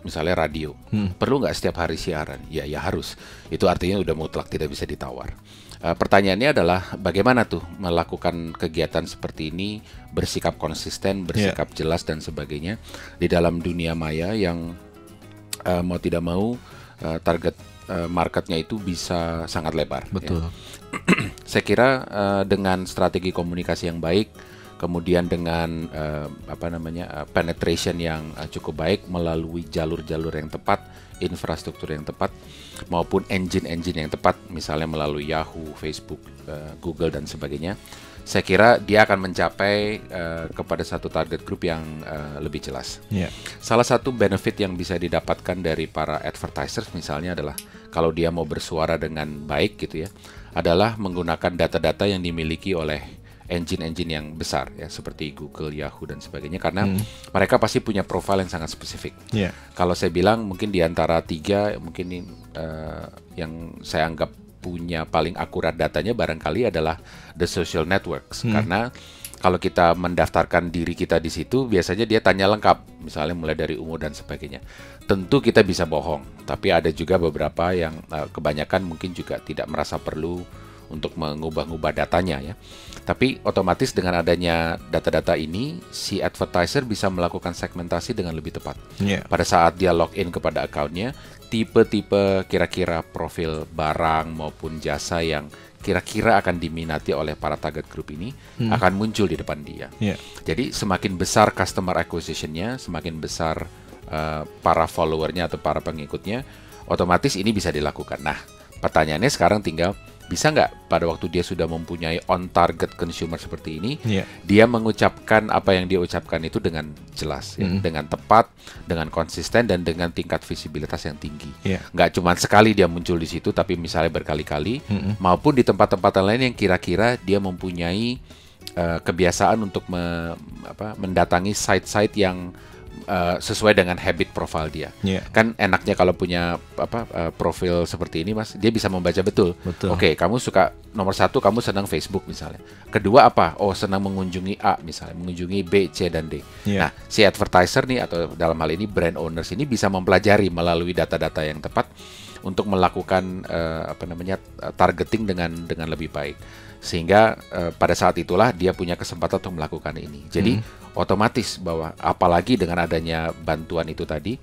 misalnya radio, perlu nggak setiap hari siaran? Ya harus. Itu artinya udah mutlak tidak bisa ditawar. Pertanyaannya adalah bagaimana tuh melakukan kegiatan seperti ini, bersikap konsisten, bersikap jelas dan sebagainya di dalam dunia maya yang mau tidak mau target marketnya itu bisa sangat lebar. Betul. Ya. Saya kira dengan strategi komunikasi yang baik, kemudian dengan penetration yang cukup baik melalui jalur-jalur yang tepat, infrastruktur yang tepat, maupun engine-engine yang tepat, misalnya melalui Yahoo, Facebook, Google dan sebagainya, saya kira dia akan mencapai kepada satu target group yang lebih jelas. Salah satu benefit yang bisa didapatkan dari para advertisers misalnya adalah kalau dia mau bersuara dengan baik gitu ya, adalah menggunakan data-data yang dimiliki oleh engine-engine yang besar ya, seperti Google, Yahoo dan sebagainya, karena mereka pasti punya profil yang sangat spesifik. Kalau saya bilang mungkin di antara 3 mungkin yang saya anggap punya paling akurat datanya barangkali adalah the social networks, karena kalau kita mendaftarkan diri kita di situ, biasanya dia tanya lengkap, misalnya mulai dari umur dan sebagainya. Tentu kita bisa bohong, tapi ada juga beberapa yang kebanyakan mungkin juga tidak merasa perlu untuk mengubah-ubah datanya ya. Tapi otomatis dengan adanya data-data ini, si advertiser bisa melakukan segmentasi dengan lebih tepat. Pada saat dia login kepada akunnya, tipe-tipe kira-kira profil barang maupun jasa yang kira-kira akan diminati oleh para target group ini akan muncul di depan dia. Jadi semakin besar customer acquisition-nya, semakin besar para followernya atau para pengikutnya, otomatis ini bisa dilakukan. Nah, pertanyaannya sekarang tinggal bisa nggak pada waktu dia sudah mempunyai on-target consumer seperti ini, dia mengucapkan apa yang dia ucapkan itu dengan jelas, ya, dengan tepat, dengan konsisten, dan dengan tingkat visibilitas yang tinggi. Nggak cuma sekali dia muncul di situ, tapi misalnya berkali-kali, maupun di tempat-tempat lain yang kira-kira dia mempunyai kebiasaan untuk mendatangi site-site yang sesuai dengan habit profile dia. Kan enaknya kalau punya profil seperti ini, Mas, dia bisa membaca betul. Oke, kamu suka nomor 1, kamu senang Facebook misalnya. Kedua apa? Oh, senang mengunjungi A misalnya, mengunjungi B, C dan D. Nah, si advertiser nih atau dalam hal ini brand owners ini bisa mempelajari melalui data-data yang tepat untuk melakukan targeting dengan lebih baik. Sehingga pada saat itulah dia punya kesempatan untuk melakukan ini. Jadi otomatis bahwa apalagi dengan adanya bantuan itu tadi,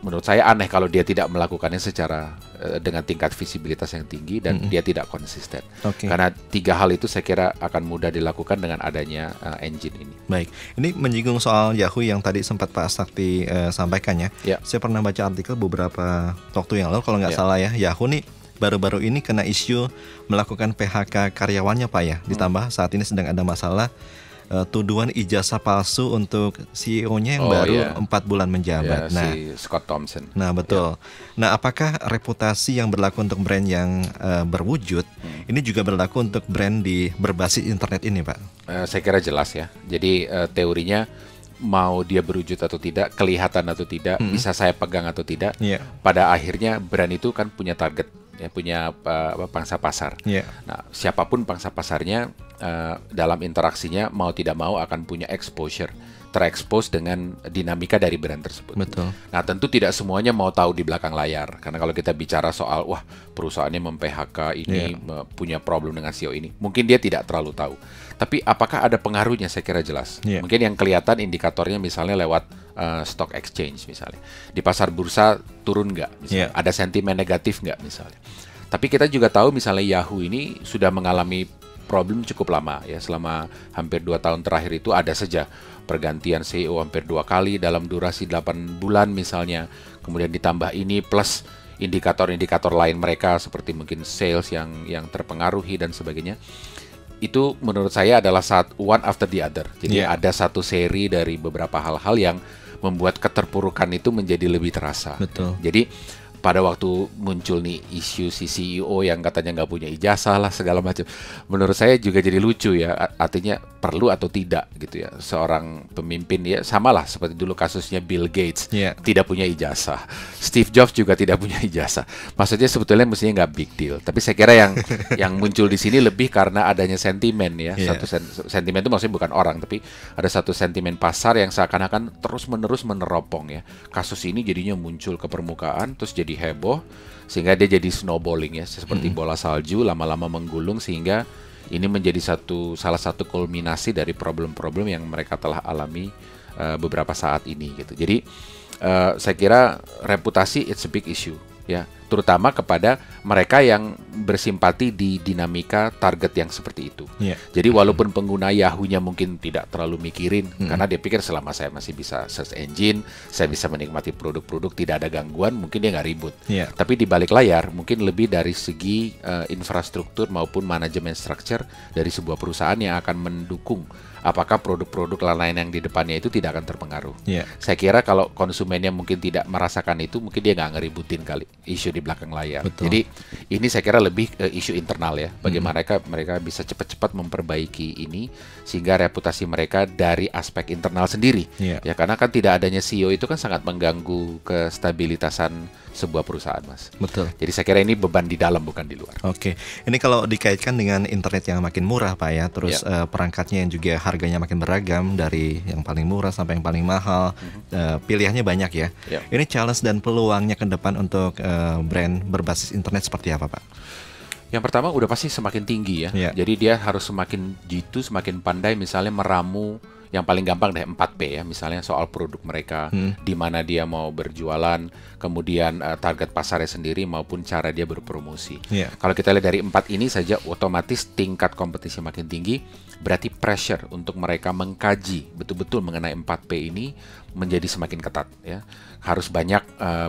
menurut saya aneh kalau dia tidak melakukannya secara dengan tingkat visibilitas yang tinggi dan dia tidak konsisten. Karena 3 hal itu saya kira akan mudah dilakukan dengan adanya engine ini. Baik, ini menyinggung soal Yahoo yang tadi sempat Pak Sakti sampaikan ya. Saya pernah baca artikel beberapa waktu yang lalu kalau nggak salah ya, Yahoo nih baru-baru ini kena isu melakukan PHK karyawannya Pak ya. Ditambah saat ini sedang ada masalah tuduhan ijazah palsu untuk CEO-nya yang baru 4 bulan menjabat. Si Scott Thompson. Nah, betul. Nah, apakah reputasi yang berlaku untuk brand yang berwujud ini juga berlaku untuk brand di berbasis internet ini, Pak? Saya kira jelas ya. Jadi teorinya mau dia berwujud atau tidak, kelihatan atau tidak, bisa saya pegang atau tidak, pada akhirnya brand itu kan punya target, ya, punya pangsa pasar. Nah, siapapun pangsa pasarnya dalam interaksinya mau tidak mau akan punya exposure, terekspos dengan dinamika dari brand tersebut. Nah, tentu tidak semuanya mau tahu di belakang layar, karena kalau kita bicara soal wah perusahaannya mem-PHK ini punya problem dengan CEO ini, mungkin dia tidak terlalu tahu. Tapi apakah ada pengaruhnya? Saya kira jelas. Mungkin yang kelihatan indikatornya misalnya lewat stock exchange misalnya. Di pasar bursa turun nggak? Misalnya. Ada sentimen negatif nggak misalnya? Tapi kita juga tahu misalnya Yahoo ini sudah mengalami problem cukup lama ya. Selama hampir 2 tahun terakhir itu ada saja pergantian CEO hampir 2 kali dalam durasi 8 bulan misalnya. Kemudian ditambah ini plus indikator-indikator lain mereka seperti mungkin sales yang terpengaruhi dan sebagainya. Itu menurut saya adalah one after the other. Jadi ada satu seri dari beberapa hal-hal yang membuat keterpurukan itu menjadi lebih terasa. Jadi pada waktu muncul nih isu si CEO yang katanya nggak punya ijazah lah segala macam, menurut saya juga jadi lucu ya. Artinya perlu atau tidak gitu ya seorang pemimpin ya, samalah seperti dulu kasusnya Bill Gates tidak punya ijazah, Steve Jobs juga tidak punya ijazah. Maksudnya sebetulnya mestinya nggak big deal, tapi saya kira yang muncul di sini lebih karena adanya sentimen ya. Satu sentimen itu maksudnya bukan orang, tapi ada satu sentimen pasar yang seakan-akan terus-menerus meneropong ya. Kasus ini jadinya muncul ke permukaan, terus jadi heboh, sehingga dia jadi snowballing ya, seperti bola salju lama-lama menggulung, sehingga ini menjadi salah satu kulminasi dari problem-problem yang mereka telah alami beberapa saat ini gitu. Jadi saya kira reputasi it's a big issue ya, terutama kepada mereka yang bersimpati di dinamika target yang seperti itu. Jadi walaupun pengguna Yahoo-nya mungkin tidak terlalu mikirin, karena dia pikir selama saya masih bisa search engine, saya bisa menikmati produk-produk, tidak ada gangguan, mungkin dia nggak ribut. Tapi di balik layar mungkin lebih dari segi infrastruktur maupun manajemen structure dari sebuah perusahaan yang akan mendukung apakah produk-produk lain yang di depannya itu tidak akan terpengaruh. Saya kira kalau konsumennya mungkin tidak merasakan itu, mungkin dia nggak ngeributin kali isu di belakang layar. Jadi ini saya kira lebih isu internal ya, bagaimana mereka bisa cepat-cepat memperbaiki ini sehingga reputasi mereka dari aspek internal sendiri. Ya karena kan tidak adanya CEO itu kan sangat mengganggu kestabilitasan sebuah perusahaan, Mas. Betul. Jadi saya kira ini beban di dalam bukan di luar. Oke. Ini kalau dikaitkan dengan internet yang makin murah, Pak ya, terus perangkatnya yang juga harganya makin beragam dari yang paling murah sampai yang paling mahal, pilihannya banyak ya. Ini challenge dan peluangnya ke depan untuk brand berbasis internet seperti apa, Pak? Yang pertama udah pasti semakin tinggi ya. Jadi dia harus semakin jitu, semakin pandai misalnya meramu yang paling gampang deh 4P ya, misalnya soal produk mereka, di mana dia mau berjualan, kemudian target pasarnya sendiri maupun cara dia berpromosi. Kalau kita lihat dari 4 ini saja, otomatis tingkat kompetisi makin tinggi, berarti pressure untuk mereka mengkaji betul-betul mengenai 4P ini menjadi semakin ketat ya. Harus banyak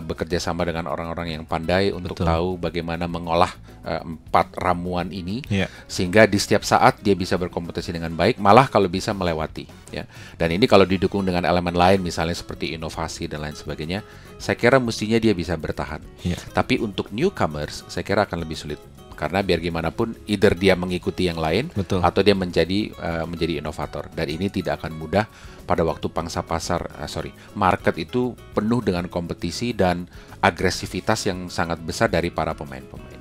bekerja sama dengan orang-orang yang pandai untuk tahu bagaimana mengolah 4 ramuan ini, sehingga di setiap saat dia bisa berkompetisi dengan baik, malah kalau bisa melewati ya. Dan ini kalau didukung dengan elemen lain misalnya seperti inovasi dan lain sebagainya, saya kira mestinya dia bisa bertahan. Tapi untuk newcomers saya kira akan lebih sulit. Karena biar gimana pun, either dia mengikuti yang lain, atau dia menjadi inovator. Dan ini tidak akan mudah pada waktu market itu penuh dengan kompetisi dan agresivitas yang sangat besar dari para pemain-pemain.